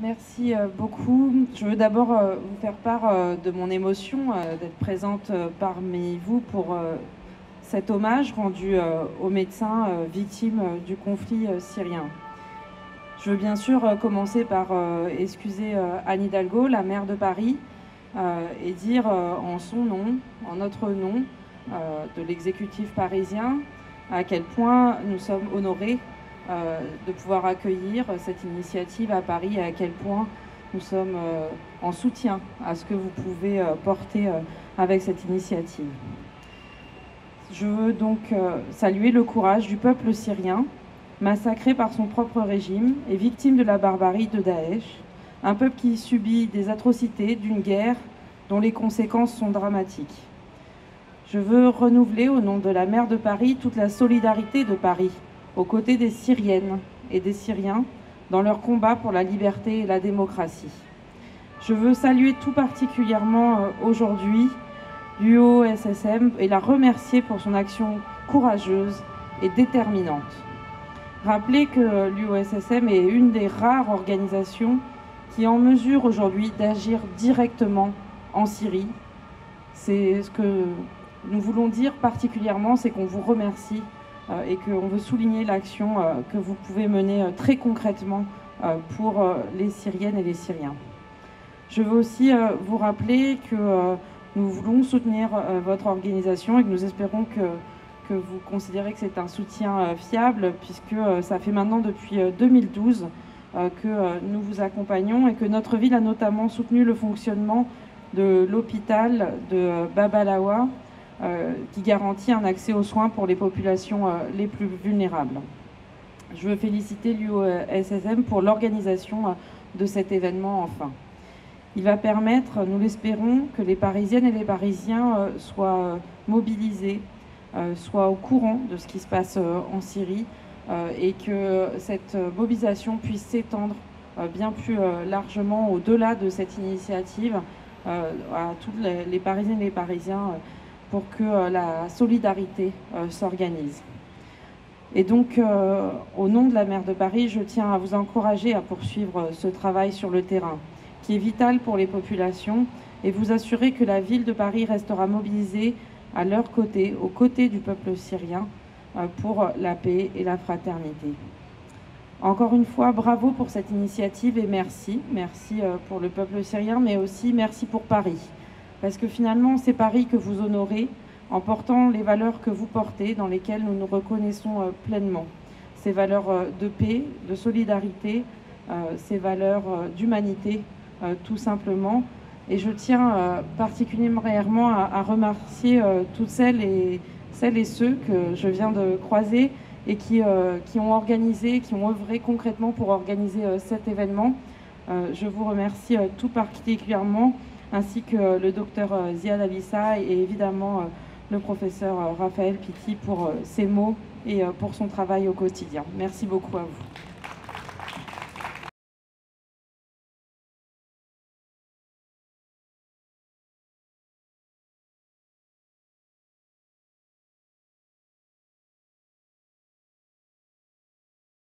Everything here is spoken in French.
Merci beaucoup. Je veux d'abord vous faire part de mon émotion d'être présente parmi vous pour cet hommage rendu aux médecins victimes du conflit syrien. Je veux bien sûr commencer par excuser Anne Hidalgo, la maire de Paris, et dire en son nom, en notre nom, de l'exécutif parisien, à quel point nous sommes honorés de pouvoir accueillir cette initiative à Paris et à quel point nous sommes en soutien à ce que vous pouvez porter avec cette initiative. Je veux donc saluer le courage du peuple syrien, massacré par son propre régime et victime de la barbarie de Daesh, un peuple qui subit des atrocités d'une guerre dont les conséquences sont dramatiques. Je veux renouveler au nom de la maire de Paris toute la solidarité de Paris aux côtés des Syriennes et des Syriens dans leur combat pour la liberté et la démocratie. Je veux saluer tout particulièrement aujourd'hui l'UOSSM et la remercier pour son action courageuse et déterminante. Rappeler que l'UOSSM est une des rares organisations qui est en mesure aujourd'hui d'agir directement en Syrie. C'est ce que nous voulons dire particulièrement, c'est qu'on vous remercie et qu'on veut souligner l'action que vous pouvez mener très concrètement pour les Syriennes et les Syriens. Je veux aussi vous rappeler que nous voulons soutenir votre organisation et que nous espérons que vous considérez que c'est un soutien fiable, puisque ça fait maintenant depuis 2012 que nous vous accompagnons et que notre ville a notamment soutenu le fonctionnement de l'hôpital de Babalawa, qui garantit un accès aux soins pour les populations les plus vulnérables. Je veux féliciter l'UOSSM pour l'organisation de cet événement enfin. Il va permettre, nous l'espérons, que les Parisiennes et les Parisiens soient mobilisés, soient au courant de ce qui se passe en Syrie et que cette mobilisation puisse s'étendre bien plus largement au-delà de cette initiative à tous les Parisiennes et les Parisiens pour que la solidarité s'organise. Et donc, au nom de la maire de Paris, je tiens à vous encourager à poursuivre ce travail sur le terrain, qui est vital pour les populations, et vous assurer que la ville de Paris restera mobilisée à leur côté, aux côtés du peuple syrien, pour la paix et la fraternité. Encore une fois, bravo pour cette initiative et merci. Merci pour le peuple syrien, mais aussi merci pour Paris. Parce que finalement, c'est Paris que vous honorez en portant les valeurs que vous portez, dans lesquelles nous nous reconnaissons pleinement. Ces valeurs de paix, de solidarité, ces valeurs d'humanité, tout simplement. Et je tiens particulièrement à remercier toutes celles et ceux que je viens de croiser et qui ont organisé, qui ont œuvré concrètement pour organiser cet événement. Je vous remercie tout particulièrement, ainsi que le docteur Ziad Alissa et évidemment le professeur Raphaël Pitti pour ses mots et pour son travail au quotidien. Merci beaucoup à vous.